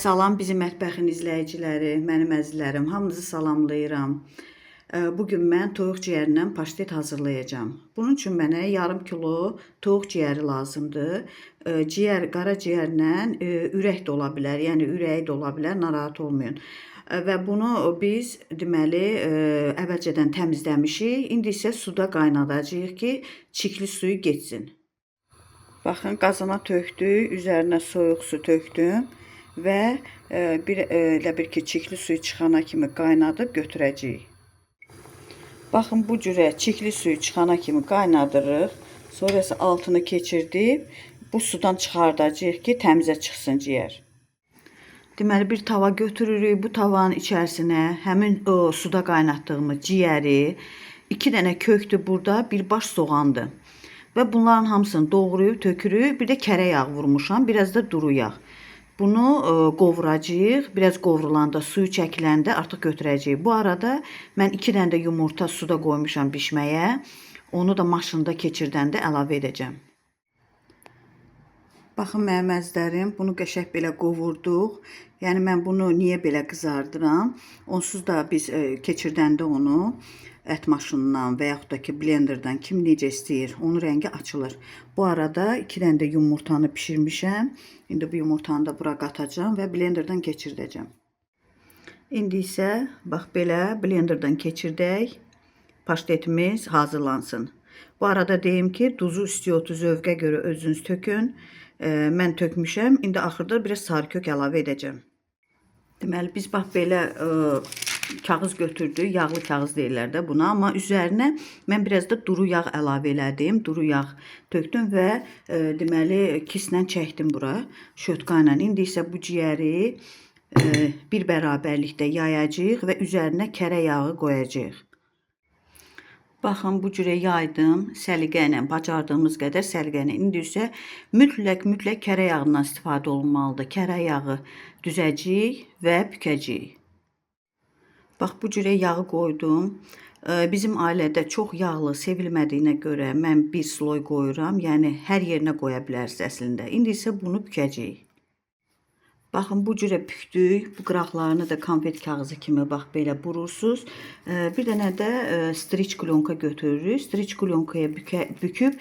Salam bizim mətbəxin izləyiciləri, mənim əzizlərim, hamınızı salamlayıram. Bugün mən toyuq ciyərindən paştet hazırlayacağam. Bunun üçün mənə yarım kilo toyuq ciyəri lazımdır. Ciyər, qara ciyərlə ürək də ola bilər, yəni ürəyi də ola bilər, narahat olmayın. Və bunu biz deməli əvvəlcədən təmizləmişik. İndi isə suda qaynadacağıq ki, çirkli suyu getsin. Baxın, qazana tökdük, üzərinə soyuq su tökdüm və elə bir ki, çirkli suyu çıxana kimi qaynadıb götürəcəyik. Baxın, bu cürə çirkli suyu çıxana kimi qaynadırıq. Sonra isə altını keçirdib bu sudan çıxardacağıq ki, təmizə çıxsın ciyər. Deməli, bir tava götürürük. Bu tavanın içərisinə həmin o suda qaynatdığımız ciyəri, 2 dənə kökdür burada, bir baş soğandır. Və bunların hamısını doğrayıb tökürük. Bir də kərə yağı vurmuşam, biraz da duru yağ. Bunu qovuracağıq. Biraz qovrulanda, suyu çəkiləndə artıq götürəcəyik. Bu arada mən 2 dənə də yumurta suda qoymuşam bişməyə. Onu da maşında keçirdəndə əlavə edəcəm. Baxın mənim əzizlərim, bunu qəşəng belə qovurduq. Yəni mən bunu niyə belə qızardıram? Onsuz da biz keçirdəndə onu ət maşınından və yaxud da ki blenderdan kim necə istəyir, onun rəngi açılır. Bu arada 2 dənə də yumurtanı pişirmişəm. İndi bu yumurtanı da bura qatacağam və blenderdan keçirdəcəm. İndi isə bax belə blenderdan keçirdək. Paştetimiz hazırlansın. Bu arada deyim ki, duzu, istiyotu zövqə görə özünüz tökün. Mən tökmüşəm. İndi axırda biraz sarı kök əlavə edəcəm. Deməli, biz bax belə kağız götürdük. Yağlı kağız deyirlər də buna. Amma üzərinə mən biraz da duru yağ əlavə elədim. Duru yağ tökdüm və deməli kislə çəkdim bura şötka ilə. İndi isə bu ciyəri bir bərabərlikdə yayacağıq və üzərinə kərə yağı qoyacağıq. Baxın, bu cürə yaydım, səliqə ilə, bacardığımız qədər səliqə ilə. İndi isə mütləq kərə yağından istifadə olunmalıdır. Kərə yağı düzəcəyik və bükəcəyik. Bax, bu cürə yağı qoydum. Bizim ailədə çox yağlı sevilmədiyinə görə mən bir sloy qoyuram. Yəni, hər yerinə qoya bilərsiniz əslində. İndi isə bunu bükəcəyik. Baxın, bu cürə bükdük. Bu qıraqlarını da konfet kağızı kimi bax belə burursunuz. Bir dənə də striç klonka götürürük. Striç klonkaya büküb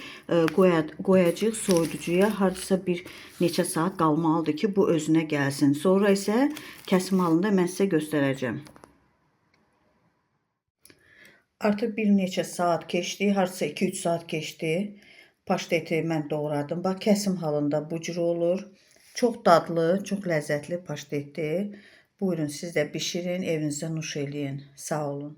qoyacağıq soyuducuya. Hardasa bir neçə saat qalmalıdır ki, bu özünə gəlsin. Sonra isə kəsim halında mən sizə göstərəcəm. Artıq bir neçə saat keçdi. Hardasa 2-3 saat keçdi. Paşteti mən doğradım. Bax, kəsim halında bu cürə olur. Çox dadlı, çox ləzzətli paştetdir. Buyurun, siz də bişirin, evinizdə nuş eləyin. Sağ olun.